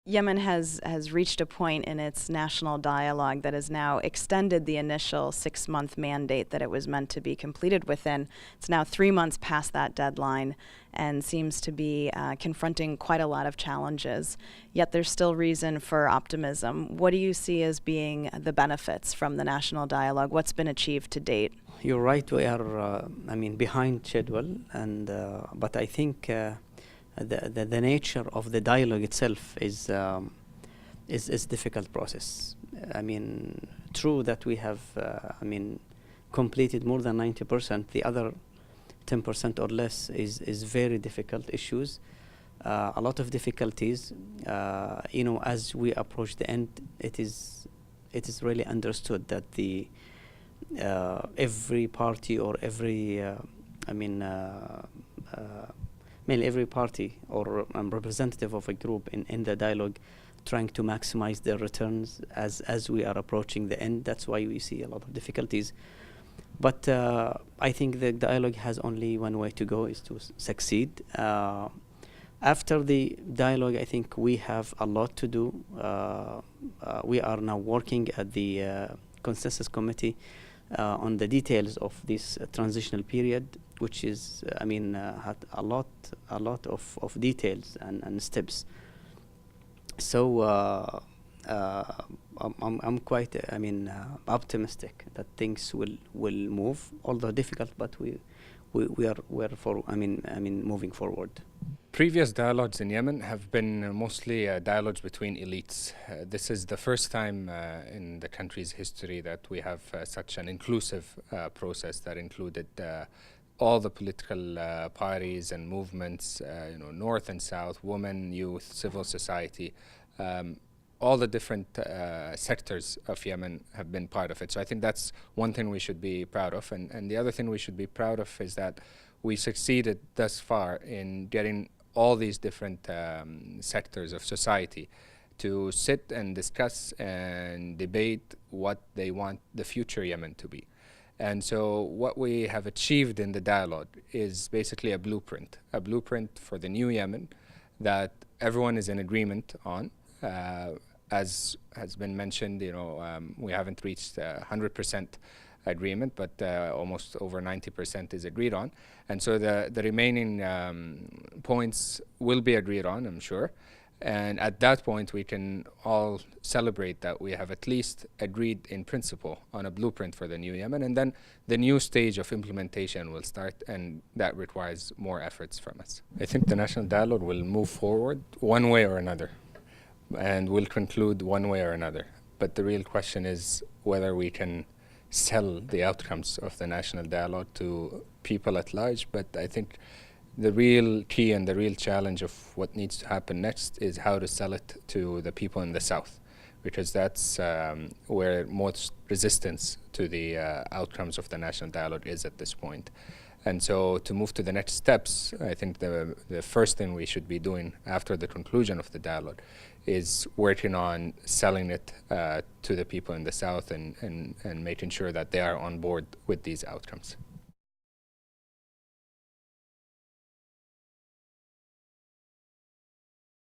Yemen has reached a point in its national dialogue that has now extended the initial 6-month mandate that it was meant to be completed within. It's now 3 months past that deadline and seems to be confronting quite a lot of challenges. Yet there's still reason for optimism. What do you see as being the benefits from the national dialogue? What's been achieved to date? You're right. We are, behind schedule, and but I think the nature of the dialogue itself is difficult process. True that we have, completed more than 90%. The other 10% or less is very difficult issues. A lot of difficulties. As we approach the end, it is really understood that the every party or every mainly every party or representative of a group in the dialogue trying to maximize their returns as we are approaching the end. That's why we see a lot of difficulties. But I think the dialogue has only one way to go, is to succeed. After the dialogue, I think we have a lot to do. We are now working at the consensus committee on the details of this transitional period, which is, had a lot of details and steps. So I'm quite, optimistic that things will move, although difficult, but we are moving forward. Previous dialogues in Yemen have been mostly dialogues between elites. This is the first time in the country's history that we have such an inclusive process that included all the political parties and movements, north and south, women, youth, civil society. All the different sectors of Yemen have been part of it. So I think that's one thing we should be proud of. And the other thing we should be proud of is that we succeeded thus far in getting all these different sectors of society to sit and discuss and debate what they want the future Yemen to be. And so what we have achieved in the dialogue is basically a blueprint for the new Yemen that everyone is in agreement on. As has been mentioned, we haven't reached 100% agreement, but almost over 90% is agreed on. And so the remaining points will be agreed on, I'm sure. And at that point, we can all celebrate that we have at least agreed in principle on a blueprint for the new Yemen. And then the new stage of implementation will start, and that requires more efforts from us. I think the national dialogue will move forward one way or another, and will conclude one way or another. But the real question is whether we can sell the outcomes of the national dialogue to people at large. But I think the real key and the real challenge of what needs to happen next is how to sell it to the people in the south, because that's where most resistance to the outcomes of the national dialogue is at this point. And so to move to the next steps, I think the first thing we should be doing after the conclusion of the dialogue is working on selling it to the people in the south and making sure that they are on board with these outcomes.